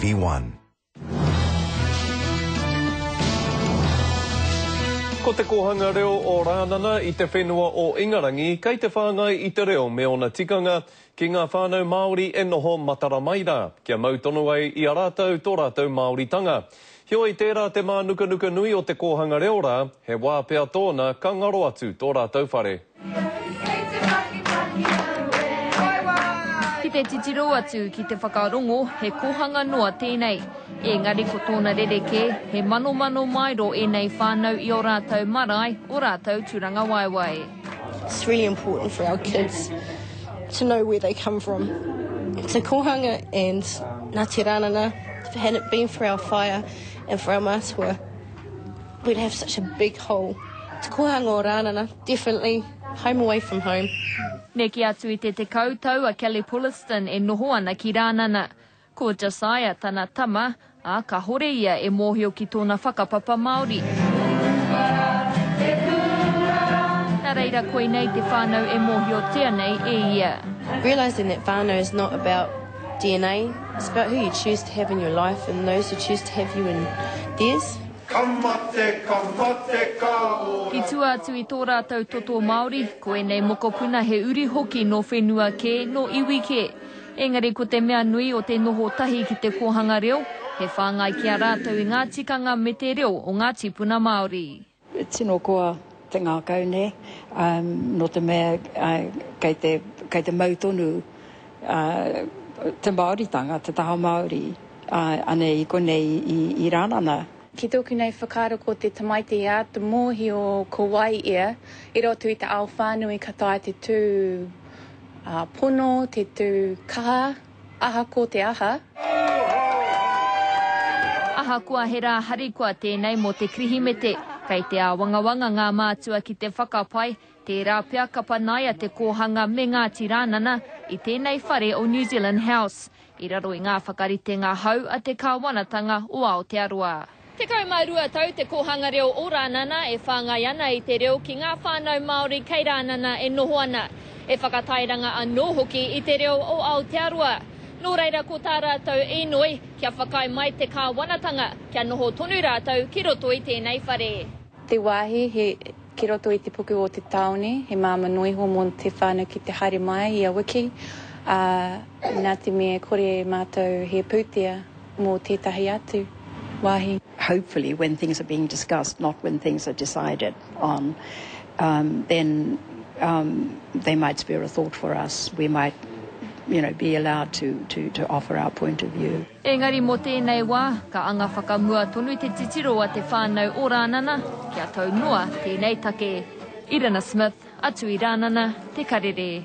TV1. Ko te kohanga reo o Rānana I te whenua o Ingarangi, kei te whāngai I te reo me ona tikanga ki ngā whānau Māori e noho Mataramaira, kia mautonu ai I a rātou tō rātou Māoritanga. Hioi tērā te mānuka nui o te kohanga reo rā, he wā pea tōna ka ngaro atu tō rātou whare. Ki te titiro atu ki te whakarongo, he kohanga noa tēnei. Engari ko tōna rereke, he mano mairo e nei whānau I o rātou marae, o rātou turanga waiwai. It's really important for our kids to know where they come from. Te kohanga and Ngāti Rānana, had it been for our whaia and for our mātua, we'd have such a big hole. Te kohanga o Rānana, definitely home away from home. Neki atu I te koutou a Kelly Pulliston e noho ana ki Rānana. Ko Josiah tana tama, a ka hore ia e mōhio ki tōna whakapapa Māori. Nā reira koe nei te whānau e mōhio tia nei e ia. Realising that whānau is not about DNA, it's about who you choose to have in your life and those who choose to have you in theirs. Ki tua atu I tō rātou toto Māori, koe nei mokopuna he uri hoki no whenua ke, no iwi ke. Engari ko te mea nui o te noho tahi ki te kohanga reo, he whāngai ki a rātou I ngā tikanga me te reo o ngā tipuna Māori. Tino koa te ngākau ne, no te mea kei te mautonu te Māoritanga, te taha Māori, ane I konei I Rānana. Ki tōku nei whakaaro ko te tamaiti ia, te mōhi o Kauai ia, I roto I te ao whānui ka tae te tū pono, te tū kaha, aha ko te aha. Aha kua he rā hari kua tēnei mo te krihimete, kei te wangawanga ngā mātua ki te whakapai, te rā pia kapanaia te kohanga me Ngāti Rānana I tēnei whare o New Zealand House, I raro I ngā whakarite ngā hau a te kāwanatanga o Aotearoa. Te kaumaurua tau te kohanga reo o Rānana e whāngai ana I te reo ki ngā whānau Māori kei Rānana e noho ana. E whakatairanga anō hoki I te reo o Aotearoa. Nō reira ko tā rātou e noi kia whakai mai te kāwanatanga kia noho tonu rātou ki roto I tēnei whare. Te wāhi he ki roto I te puku o te taone, he māma noi ho mō te whānau ki te haere mai I a wiki. Nā te mea kore mātou he pūtea mō tētahi atu wāhi. Hopefully when things are being discussed, not when things are decided on, then they might spare a thought for us. We might, be allowed to offer our point of view. Engari mo tēnei wā, ka anga whakamua tonu te titiro a te whānau o Rānana, kia tau noa tēnei take. Irina Smith, atu I Rānana, te karere.